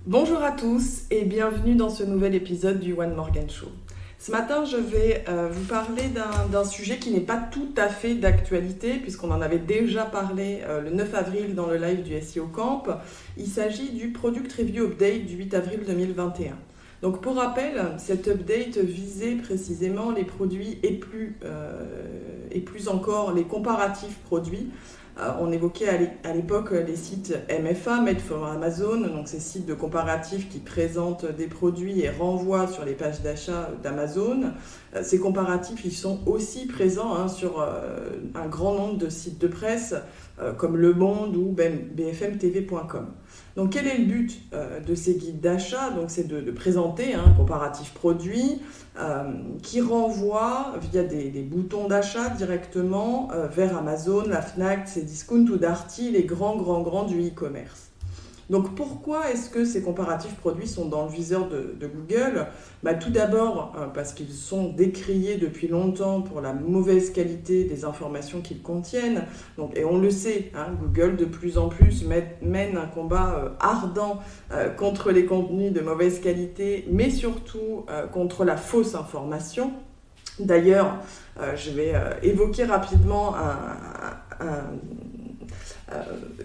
Bonjour à tous et bienvenue dans ce nouvel épisode du One Morgan Show. Ce matin, je vais vous parler d'un sujet qui n'est pas tout à fait d'actualité puisqu'on en avait déjà parlé le 9 avril dans le live du SEO Camp. Il s'agit du Product Review Update du 8 avril 2021. Donc pour rappel, cet update visait précisément les produits et plus encore les comparatifs produits. On évoquait à l'époque les sites MFA, Made for Amazon, donc ces sites de comparatifs qui présentent des produits et renvoient sur les pages d'achat d'Amazon. Ces comparatifs, ils sont aussi présents sur un grand nombre de sites de presse comme Le Monde ou bfmtv.com. Donc quel est le but de ces guides d'achat? Donc c'est de présenter un comparatif produit qui renvoie via des boutons d'achat directement vers Amazon, la Fnac, Cdiscount ou Darty, les grands du e-commerce. Donc pourquoi est-ce que ces comparatifs produits sont dans le viseur de Google? Tout d'abord parce qu'ils sont décriés depuis longtemps pour la mauvaise qualité des informations qu'ils contiennent. Et on le sait, Google de plus en plus mène un combat ardent contre les contenus de mauvaise qualité, mais surtout contre la fausse information. D'ailleurs, je vais évoquer rapidement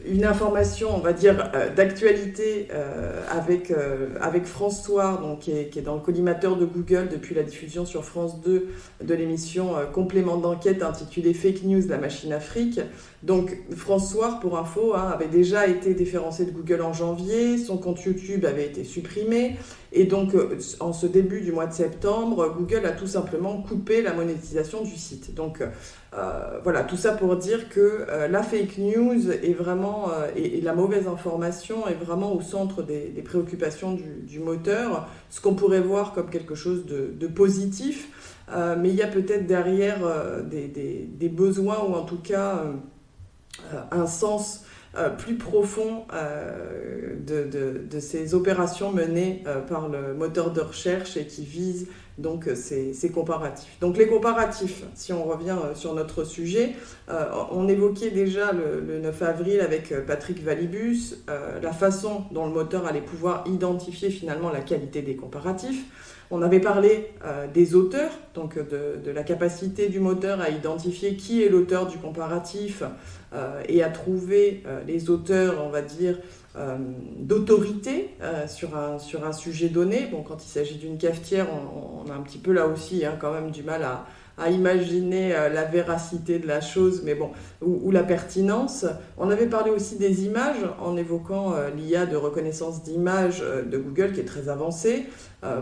une information, on va dire, d'actualité avec France Soir, donc, qui est dans le collimateur de Google depuis la diffusion sur France 2 de l'émission Complément d'enquête intitulée Fake News, la machine Afrique. Donc France Soir, pour info, avait déjà été déréférencé de Google en janvier, son compte YouTube avait été supprimé, et donc en ce début du mois de septembre, Google a tout simplement coupé la monétisation du site. Donc voilà, tout ça pour dire que la fake news est vraiment, et la mauvaise information est vraiment au centre des préoccupations du moteur, ce qu'on pourrait voir comme quelque chose de positif, mais il y a peut-être derrière des besoins ou en tout cas un sens plus profond de ces opérations menées par le moteur de recherche et qui visent donc ces comparatifs. Donc les comparatifs, si on revient sur notre sujet, on évoquait déjà le 9 avril avec Patrick Valibus la façon dont le moteur allait pouvoir identifier finalement la qualité des comparatifs. On avait parlé des auteurs, donc de la capacité du moteur à identifier qui est l'auteur du comparatif et à trouver les auteurs, on va dire, d'autorité sur un sujet donné. Bon, quand il s'agit d'une cafetière, on a un petit peu là aussi quand même du mal à imaginer la véracité de la chose, mais bon, ou la pertinence. On avait parlé aussi des images en évoquant l'IA de reconnaissance d'images de Google qui est très avancée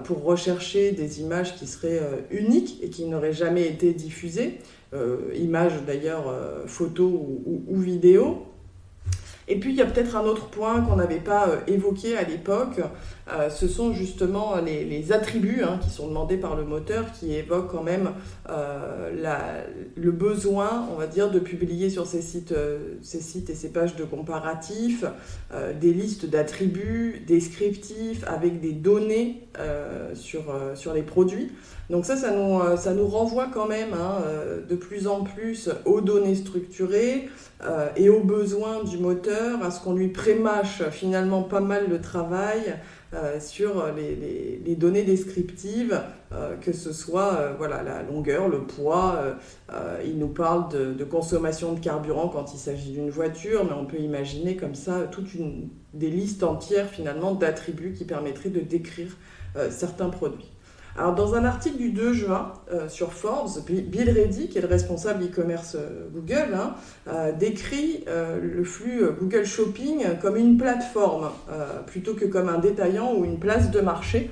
pour rechercher des images qui seraient uniques et qui n'auraient jamais été diffusées, images d'ailleurs photos ou vidéos. Et puis il y a peut-être un autre point qu'on n'avait pas évoqué à l'époque, ce sont justement les attributs qui sont demandés par le moteur qui évoquent quand même le besoin, on va dire, de publier sur ces sites et ces pages de comparatifs des listes d'attributs descriptifs avec des données sur les produits. Donc ça nous renvoie quand même de plus en plus aux données structurées et aux besoins du moteur, à ce qu'on lui prémâche finalement pas mal de travail sur les données descriptives, que ce soit la longueur, le poids. Il nous parle de consommation de carburant quand il s'agit d'une voiture, mais on peut imaginer comme ça des listes entières finalement d'attributs qui permettraient de décrire certains produits. Alors, dans un article du 2 juin sur Forbes, Bill Ready, qui est le responsable e-commerce Google, décrit le flux Google Shopping comme une plateforme plutôt que comme un détaillant ou une place de marché.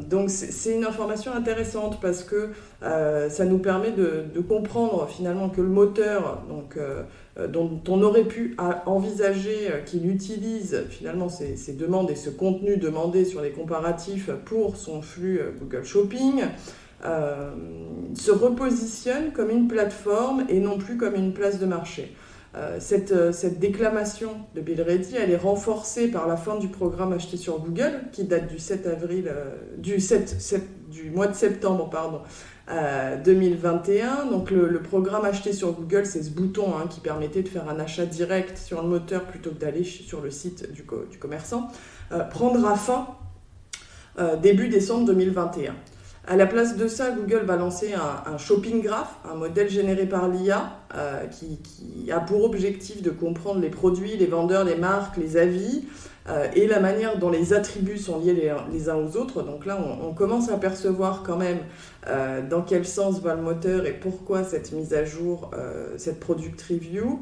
Donc c'est une information intéressante parce que ça nous permet de comprendre finalement que le moteur dont on aurait pu envisager qu'il utilise finalement ces demandes et ce contenu demandé sur les comparatifs pour son flux Google Shopping se repositionne comme une plateforme et non plus comme une place de marché. Cette déclamation de Bill Ready, elle est renforcée par la fin du programme acheté sur Google, qui date du mois de septembre, 2021. Donc le programme acheté sur Google, c'est ce bouton qui permettait de faire un achat direct sur le moteur plutôt que d'aller sur le site du commerçant, prendra fin début décembre 2021. À la place de ça, Google va lancer un shopping graph, un modèle généré par l'IA qui a pour objectif de comprendre les produits, les vendeurs, les marques, les avis et la manière dont les attributs sont liés les uns aux autres. Donc là, on commence à percevoir quand même dans quel sens va le moteur et pourquoi cette mise à jour, cette product review.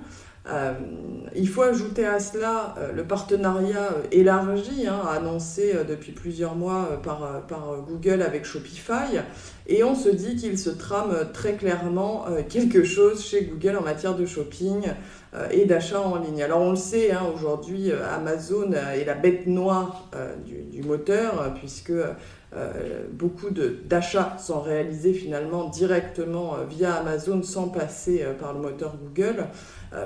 Il faut ajouter à cela le partenariat élargi annoncé depuis plusieurs mois par Google avec Shopify, et on se dit qu'il se trame très clairement quelque chose chez Google en matière de shopping et d'achat en ligne. Alors on le sait, aujourd'hui Amazon est la bête noire du moteur, puisque beaucoup d'achats sont réalisés finalement directement via Amazon sans passer par le moteur Google.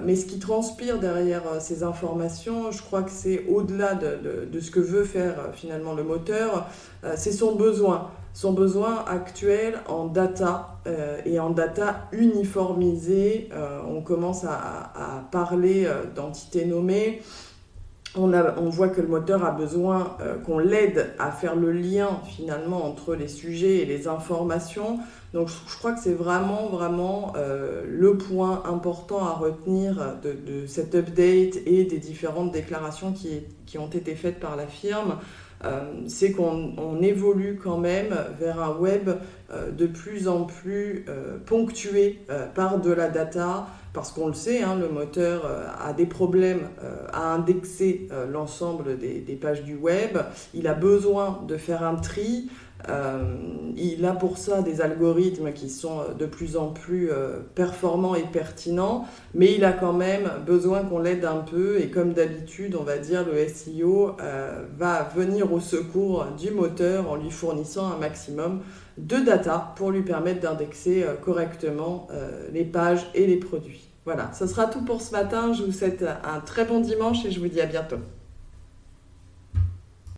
Mais ce qui transpire derrière ces informations, je crois que c'est au-delà de ce que veut faire finalement le moteur, c'est son besoin actuel en data et en data uniformisée. On commence à parler d'entités nommées. On voit que le moteur a besoin qu'on l'aide à faire le lien finalement entre les sujets et les informations. Donc je crois que c'est vraiment le point important à retenir de cet update et des différentes déclarations qui ont été faites par la firme. C'est qu'on évolue quand même vers un web de plus en plus ponctué par de la data, parce qu'on le sait, le moteur a des problèmes à indexer l'ensemble des pages du web. Il a besoin de faire un tri. Il a pour ça des algorithmes qui sont de plus en plus performants et pertinents, mais il a quand même besoin qu'on l'aide un peu, et comme d'habitude, on va dire, le SEO va venir au secours du moteur en lui fournissant un maximum de data pour lui permettre d'indexer correctement les pages et les produits. Voilà, ce sera tout pour ce matin. Je vous souhaite un très bon dimanche et je vous dis à bientôt.